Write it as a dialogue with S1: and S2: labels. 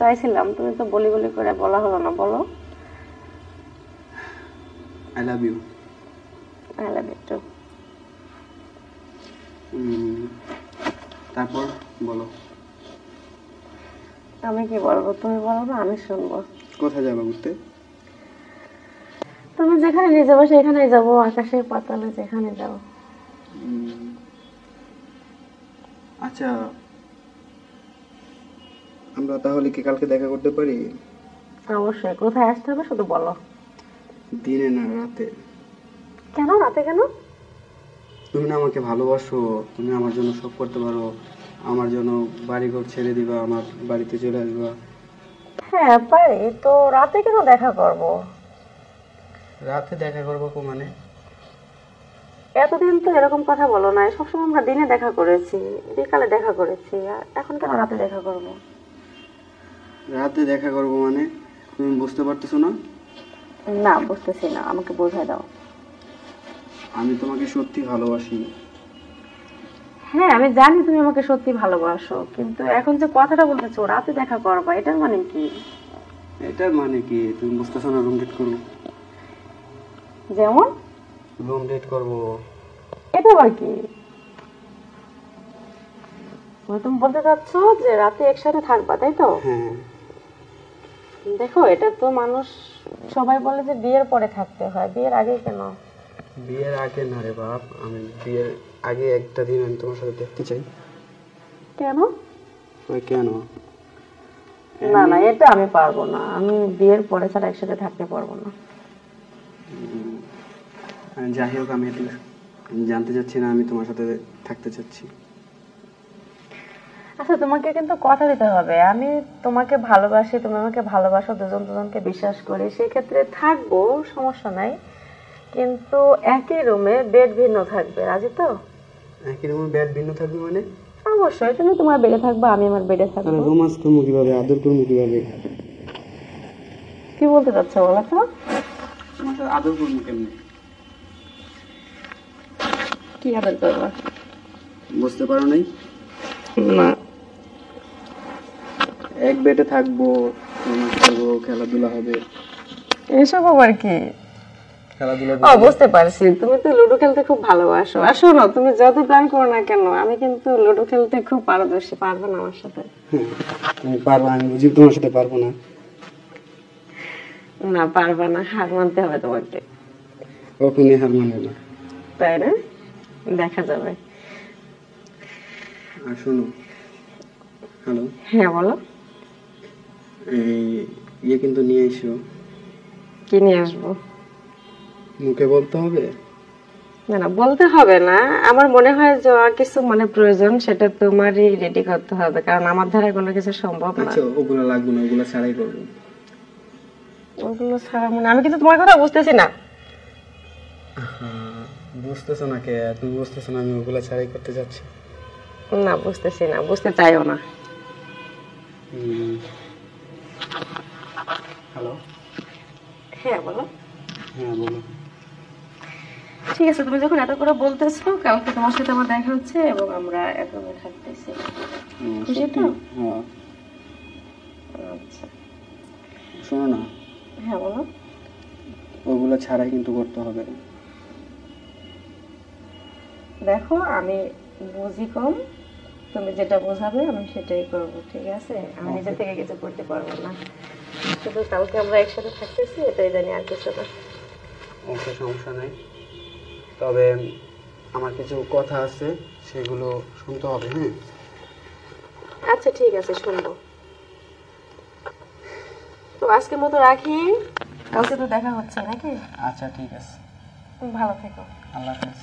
S1: চাইছিলাম, তুমি তো বলি বলি করে বলা হলো না, বলো।
S2: I love you.
S1: I love you too.
S2: তারপর বলো।
S1: আমি কি বলবো, তুমি বলবো আমি শুনবো।
S2: কোথায় যাবা ঘুরতে?
S1: তুমি যেখানে নিয়ে যাবো সেখানেই যাবো, আকাশে পাতালে যেখানে যাবো।
S2: আচ্ছা, আমরা তাহলে কি কালকে দেখা করতে পারি?
S1: অবশ্যই, কোথায় আসতে হবে শুধু বলো।
S2: দিনে না, রাতে।
S1: কেন রাতে কেন?
S2: তুমি না আমাকে ভালোবাসো, তুমি আমার জন্য সব করতে পারো, আমার জন্য বাড়িঘর ছেড়ে দিবা, আমার বাড়িতে চলে আসবা।
S1: হ্যাঁ পারি তো, রাতে কেন দেখা করব?
S2: রাতে দেখা করবো মানে?
S1: এতদিন তো এরকম কথা বলো না, সবসময় আমরা দিনে দেখা করেছি, বিকালে দেখা করেছি, আর এখন কেন রাতে দেখা করব?
S2: রাতে দেখা করবো মানে তুমি বুঝতে পারতেছো না?
S1: না বুঝতেছি না, আমাকে বোঝায় দাও।
S2: আমি তোমাকে সত্যি ভালোবাসি।
S1: হ্যাঁ আমি জানি তুমি আমাকে সত্যি ভালোবাসো, কিন্তু এখন যে কথাটা বলতেছো রাতে দেখা করবা, এটার মানে কি?
S2: এটার মানে কি তুমি বুঝতেছো না? রুম ডেট করবো।
S1: যেমন?
S2: রুম ডেট করবো।
S1: এটা আবার কি? মানে তুমি বলতে চাচ্ছো যে রাতে একসাথে থাকবা, তাই তো?
S2: হ্যাঁ।
S1: দেখো, এটা তো মানুষ সবাই বলে যে বিয়ের পরে থাকতে হয়, বিয়ের আগে কেন?
S2: বিয়ের আগে না রে বাপ, আমি বিয়ের আগে একটা দিন আমি তোমার সাথে দেখতে চাই।
S1: কেন?
S2: ওই কেন?
S1: না না, এটা আমি পারবো না, আমি বিয়ের পরে ছাড়া একসাথে থাকতে পারবো না।
S2: যাই হোক, আমি একটু জানতে চাচ্ছি না, আমি তোমার সাথে থাকতে চাচ্ছি।
S1: আচ্ছা তোমাকে কিন্তু কথা দিতে হবে, আমি তোমাকে ভালোবাসি, তুমি আমাকে ভালোবাসো, দুজন দুজনকে বিশ্বাস করি, সেক্ষেত্রে থাকবো, সমস্যা নাই, কিন্তু একই রুমে বেড ভিন্ন থাকবে, রাজি তো?
S2: একই রুমে বেড ভিন্ন থাকবে মানে?
S1: অবশ্যই, তুমি তোমার বেডে থাকবা, আমি আমার বেডে থাকবো।
S2: রোমান্স করবো কিভাবে, আদর করবো কিভাবে?
S1: কি বলতে চাচ্ছো বলো তো?
S2: তোমার সাথে আদর করবো কেমনি?
S1: কি আদর করবা?
S2: বুঝতে পারো নাই?
S1: না।
S2: এক বেডে থাকবো, রোমান্স করবো, খেলাধুলা হবে।
S1: এসব আবার কি?
S2: খেলাধুলা
S1: ও বুঝতে পারছি, তুমি তো লুডো খেলতে খুব ভালোবাসো, আর শোনো তুমি যত প্ল্যান করো না কেন, আমি কিন্তু লুডো খেলতে খুব পারদর্শী, পারবে না আমার সাথে?
S2: তুমি পারবো, আমি বুঝি তোমার সাথে পারবো না।
S1: না পারবে না, হার মানতে হবে তোমাকে।
S2: কখনই হার মানবো না।
S1: তাই না? দেখা যাবে।
S2: আর শোনো, হ্যালো,
S1: হ্যাঁ বলো।
S2: এই ইয়ে কিন্তু নিয়ে এসো।
S1: কি নিয়ে আসবো?
S2: মুখে বলতে হবে?
S1: না না বলতে হবে না, আমার মনে হয় যে কিছু মানে প্রয়োজন, সেটা তোমারই রেডি করতে হবে, কারণ আমার দ্বারা কোনো কিছু সম্ভব না।
S2: আচ্ছা, ওগুলো লাগবে না, ওগুলো ছাড়াই করবো।
S1: ওগুলো ছাড়া মানে আমি কিন্তু তোমার কথা বুঝতেছি না।
S2: বুঝতেছো না কে? তুমি বুঝতেছো না আমি ওগুলো ছাড়াই করতে যাচ্ছি?
S1: না বুঝতেছি না, বুঝতে চাইও না।
S2: হ্যালো।
S1: হ্যাঁ বলো।
S2: হ্যাঁ বলো।
S1: ঠিক আছে, তুমি যখন এত করে বলতেছো, কালকে তোমার সাথে আমার দেখা হচ্ছে এবং আমরা এক রুমে থাকতেছি, খুশি তো?
S2: হ্যাঁ।
S1: আচ্ছা।
S2: শোনো না,
S1: হ্যাঁ বলো।
S2: ওগুলো ছাড়াই কিন্তু করতে হবে।
S1: দেখো আমি বুঝি কম, তুমি যেটা বোঝাবে আমি সেটাই করব, ঠিক আছে? আমি নিজে থেকে কিছু করতে পারবো না, শুধু কালকে আমরা একসাথে থাকতেছি এটাই জানি, আর কিছু না।
S2: ওকে, সমস্যা নাই, তবে আমার কিছু কথা আছে, সেগুলো শুনতে হবে। হ্যাঁ
S1: আচ্ছা ঠিক আছে, শুনবো। তো আজকের মতো রাখি, কালকে তো দেখা হচ্ছে নাকি?
S2: আচ্ছা ঠিক আছে।
S1: তুমি ভালো থেকো।
S2: আল্লাহ হাফেজ।